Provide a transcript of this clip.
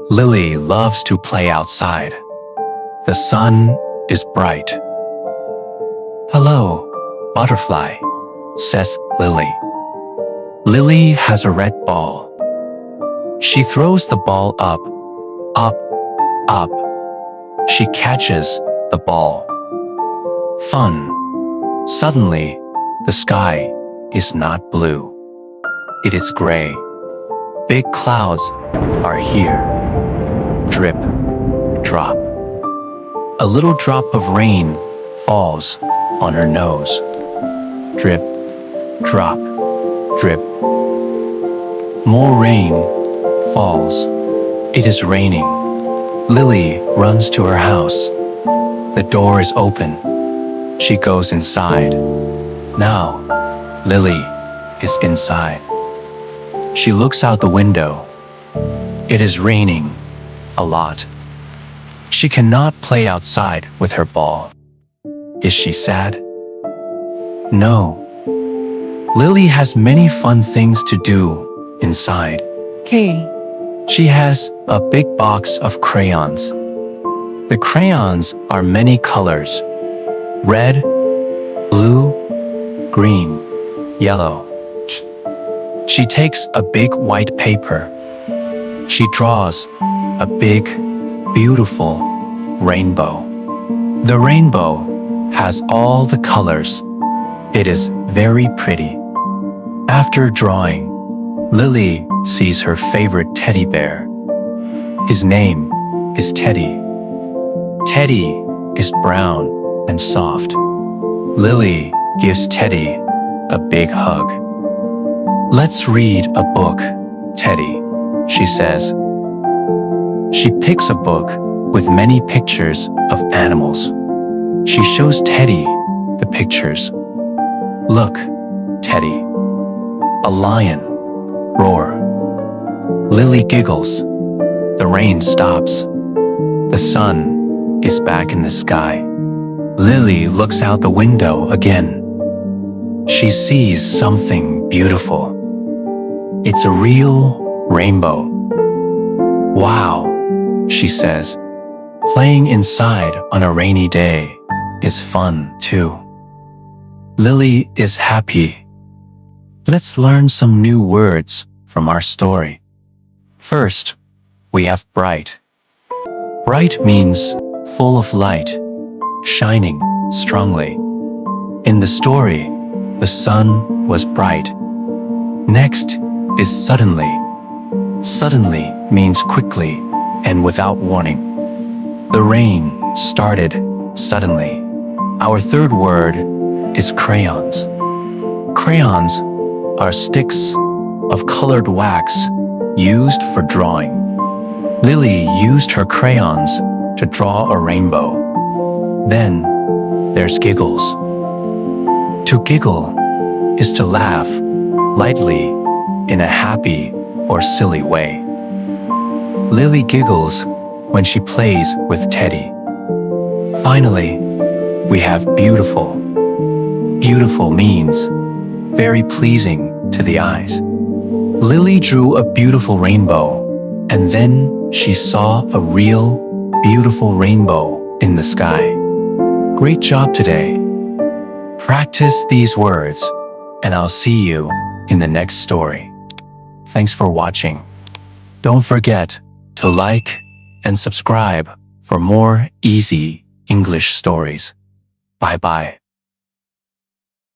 Lily loves to play outside. The sun is bright. "Hello, butterfly," says Lily. Lily has a red ball. She throws the ball up, up, up. She catches the ball. Fun. Suddenly, the sky is not blue. It is gray. Big clouds are here. Drip, drop. A little drop of rain falls on her nose. Drip, drop, drip. More rain falls. It is raining. Lily runs to her house. The door is open. She goes inside. Now, Lily is inside. She looks out the window. It is raining a lot. She cannot play outside with her ball. Is she sad? No. Lily has many fun things to do inside. She has a big box of crayons. The crayons are many colors: red, blue, green, yellow. She takes a big white paper. She draws a big, beautiful rainbow. The rainbow has all the colors. It is very pretty. After drawing, Lily sees her favorite teddy bear. His name is Teddy. Teddy is brown and soft. Lily gives Teddy a big hug. "Let's read a book, Teddy," she says. She picks a book with many pictures of animals. She shows Teddy the pictures. "Look, Teddy. A lion. Roar." Lily giggles. The rain stops. The sun is back in the sky. Lily looks out the window again. She sees something beautiful. It's a real rainbow. "Wow," she says. "Playing inside on a rainy day is fun too." Lily is happy. Let's learn some new words from our story. First, we have bright. Bright means full of light, shining strongly. In the story, the sun was bright. Next is suddenly. Suddenly means quickly and without warning. The rain started suddenly. Our third word is crayons. Crayons are sticks of colored wax used for drawing. Lily used her crayons to draw a rainbow. Then there's giggles. To giggle is to laugh lightly in a happy or silly way. Lily giggles when she plays with Teddy. Finally, we have beautiful. Beautiful means very pleasing to the eyes. Lily drew a beautiful rainbow, and then she saw a real, beautiful rainbow in the sky. Great job today. Practice these words, and I'll see you in the next story. Thanks for watching. Don't forget to like and subscribe for more easy English stories. Bye-bye.